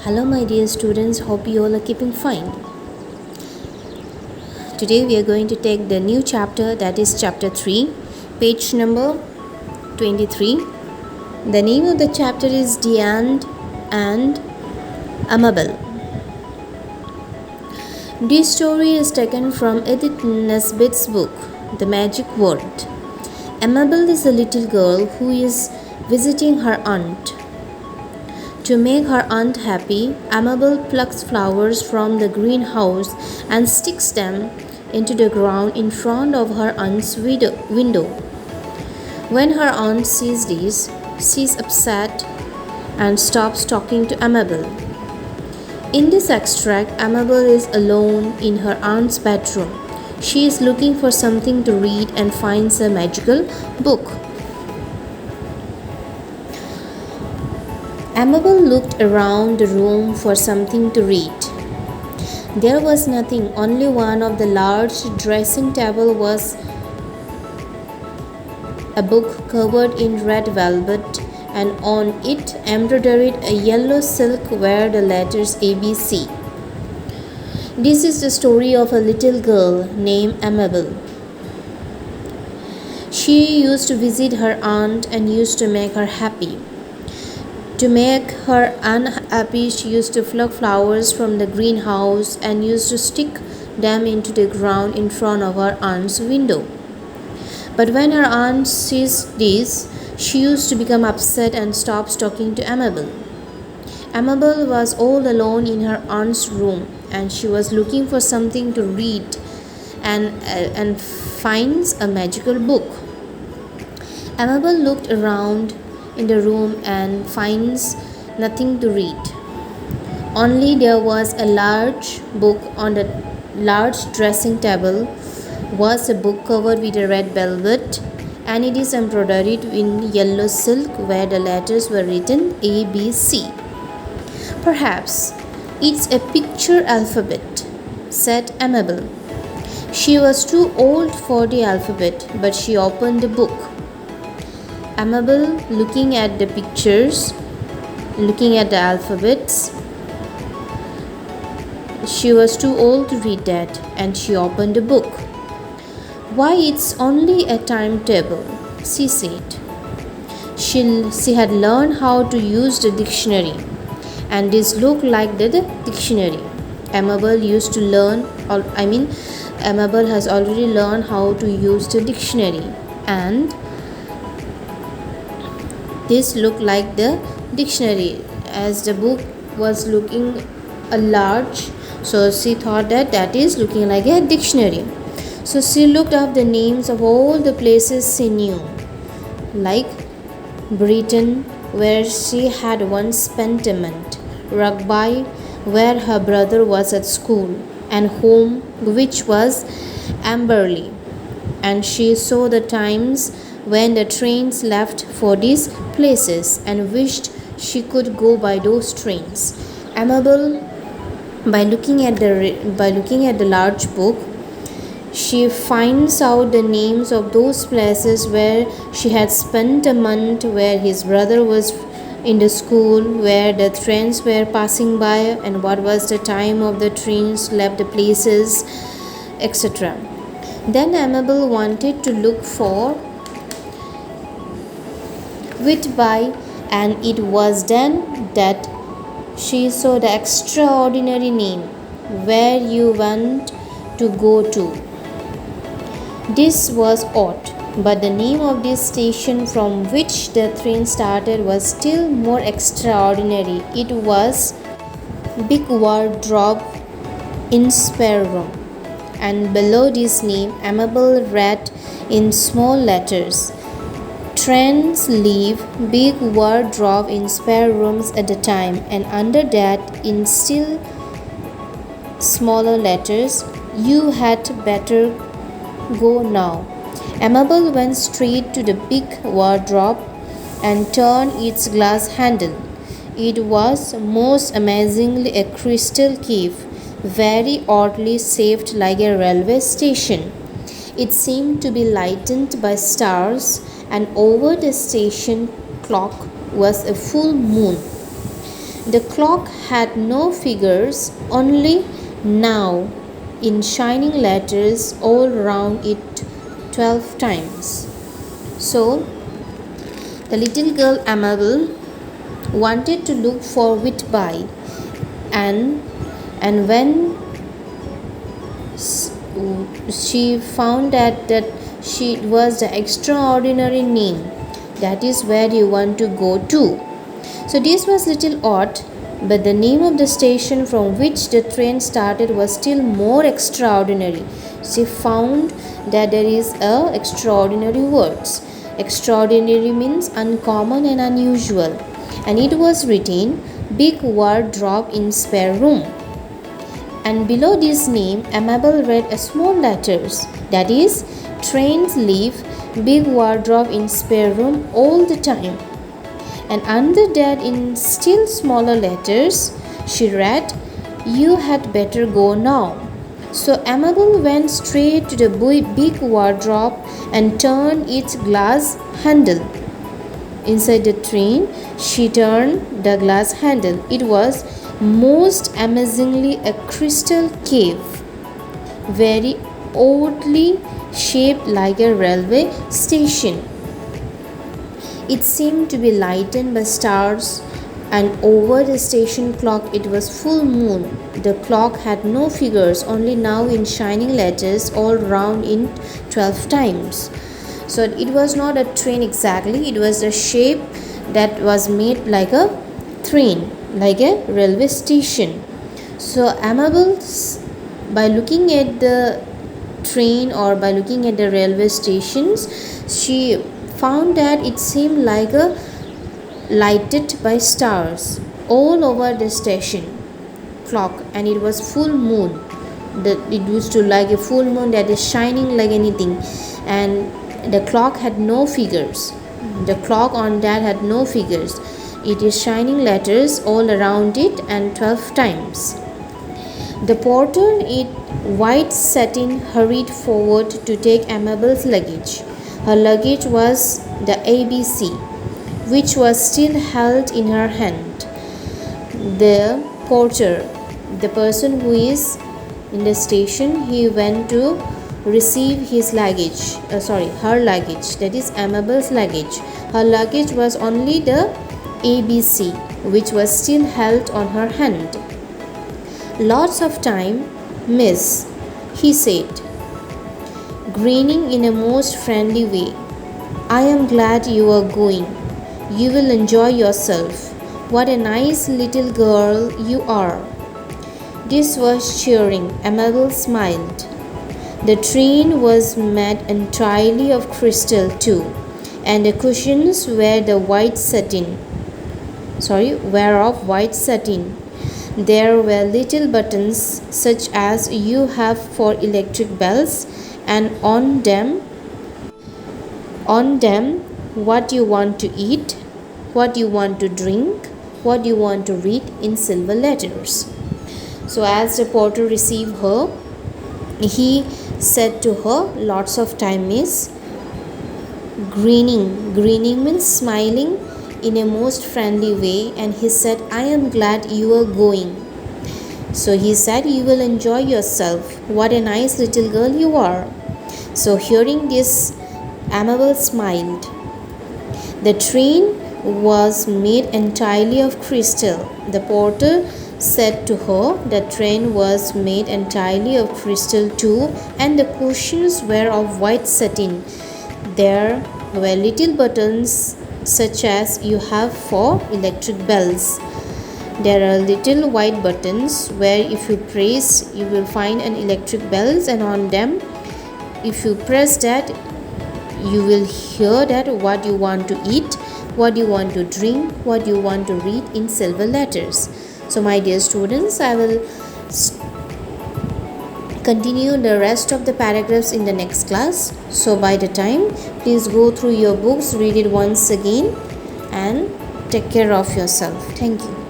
Hello, my dear students. Hope you all are keeping fine. Today, we are going to take the new chapter, that is chapter 3, page number 23. The name of the chapter is Diane and Amabel. This story is taken from Edith Nesbit's book, The Magic World. Amabel is a little girl who is visiting her aunt. To make her aunt happy, Amabel plucks flowers from the greenhouse and sticks them into the ground in front of her aunt's window. When her aunt sees this, she is upset and stops talking to Amabel. In this extract, Amabel is alone in her aunt's bedroom. She is looking for something to read and finds a magical book. Amabel looked around the room for something to read. There was nothing, only one of the large dressing table was a book covered in red velvet, and on it embroidered a yellow silk were the letters ABC. This is the story of a little girl named Amabel. She used to visit her aunt and used to make her happy. To make her unhappy, she used to pluck flowers from the greenhouse and used to stick them into the ground in front of her aunt's window. But when her aunt sees this, she used to become upset and stops talking to Amabel. Amabel was all alone in her aunt's room, and she was looking for something to read and finds a magical book. Amabel looked around in the room and finds nothing to read. Only there was a large book on the large dressing table, was a book covered with a red velvet, and it is embroidered in yellow silk where the letters were written ABC. Perhaps it's a picture alphabet, said Amabel. She was too old for the alphabet, but she opened the book. Amabel, looking at the pictures, looking at the alphabets, she was too old to read that, and she opened the book. Why, it's only a timetable, she said. She had learned how to use the dictionary, and this looked like the dictionary. Amabel has already learned how to use the dictionary, and this looked like the dictionary. As the book was looking a large, so she thought that is looking like a dictionary. So she looked up the names of all the places she knew, like Britain, where she had once spent a month, Rugby, where her brother was at school, and home, which was Amberley. And she saw the times when the trains left for these places and wished she could go by those trains. Amabel, by looking at the large book, she finds out the names of those places where she had spent a month, where his brother was in the school, where the trains were passing by, and what was the time of the trains left the places, etc. Then Amabel wanted to look for Whitby, and it was then that she saw the extraordinary name, where you want to go to. This was odd, but the name of this station from which the train started was still more extraordinary. It was Big Wardrobe in Spare Room, and below this name Amabel read in small letters, Trains leave Big Wardrobe in spare rooms at a time, and under that, in still smaller letters, you had better go now. Amabel went straight to the big wardrobe and turned its glass handle. It was most amazingly a crystal cave, very oddly shaped like a railway station. It seemed to be lightened by stars, and over the station clock was a full moon. The clock had no figures, only now in shining letters all round it 12 times. So the little girl Amabel wanted to look for Whitby, and when she found that she was the extraordinary name, that is where you want to go to. So this was little odd, but the name of the station from which the train started was still more extraordinary. She found that there is a extraordinary words. Extraordinary means uncommon and unusual, and it was written big wardrobe in spare room. And below this name, Amabel read a small letters, that is, trains leave big wardrobe in spare room all the time. And under that, in still smaller letters, she read, you had better go now. So Amabel went straight to the big wardrobe and turned its glass handle. Inside the train, she turned the glass handle. It was most amazingly a crystal cave, very oddly shaped like a railway station. It seemed to be lighted by stars, and over the station clock it was full moon. The clock had no figures, only now in shining letters all round in 12 times. So it was not a train exactly, it was a shape that was made like a train, like a railway station. So Amabel, by looking at the train or by looking at the railway stations, she found that it seemed like a lighted by stars all over the station clock, and it was full moon. It used to like a full moon that is shining like anything, and the clock had no figures. The clock on that had no figures. It is shining letters all around it and 12 times. The porter in white satin hurried forward to take Amabel's luggage. Her luggage was the ABC, which was still held in her hand. The porter, the person who is in the station, he went to receive his luggage, her luggage, that is Amabel's luggage. Her luggage was only the ABC, which was still held on her hand. Lots of time, miss, he said, grinning in a most friendly way. I am glad you are going. You will enjoy yourself. What a nice little girl you are. This was cheering. Amabel smiled. The train was made entirely of crystal too, and the cushions were of white satin. There were little buttons such as you have for electric bells, and on them what you want to eat, what you want to drink, what you want to read in silver letters. So as the porter received her, he said to her, lots of time, miss, grinning means smiling in a most friendly way, and he said, I am glad you are going. So he said, you will enjoy yourself. What a nice little girl you are. So hearing this, Amabel smiled. The train was made entirely of crystal. The porter said to her, the train was made entirely of crystal too, and the cushions were of white satin. There were little buttons such as you have for electric bells. There are little white buttons where if you press you will find an electric bells, and on them if you press that you will hear that what you want to eat, what you want to drink, what you want to read in silver letters. So my dear students, I will continue the rest of the paragraphs in the next class. So by the time, please go through your books, read it once again, and take care of yourself. Thank you.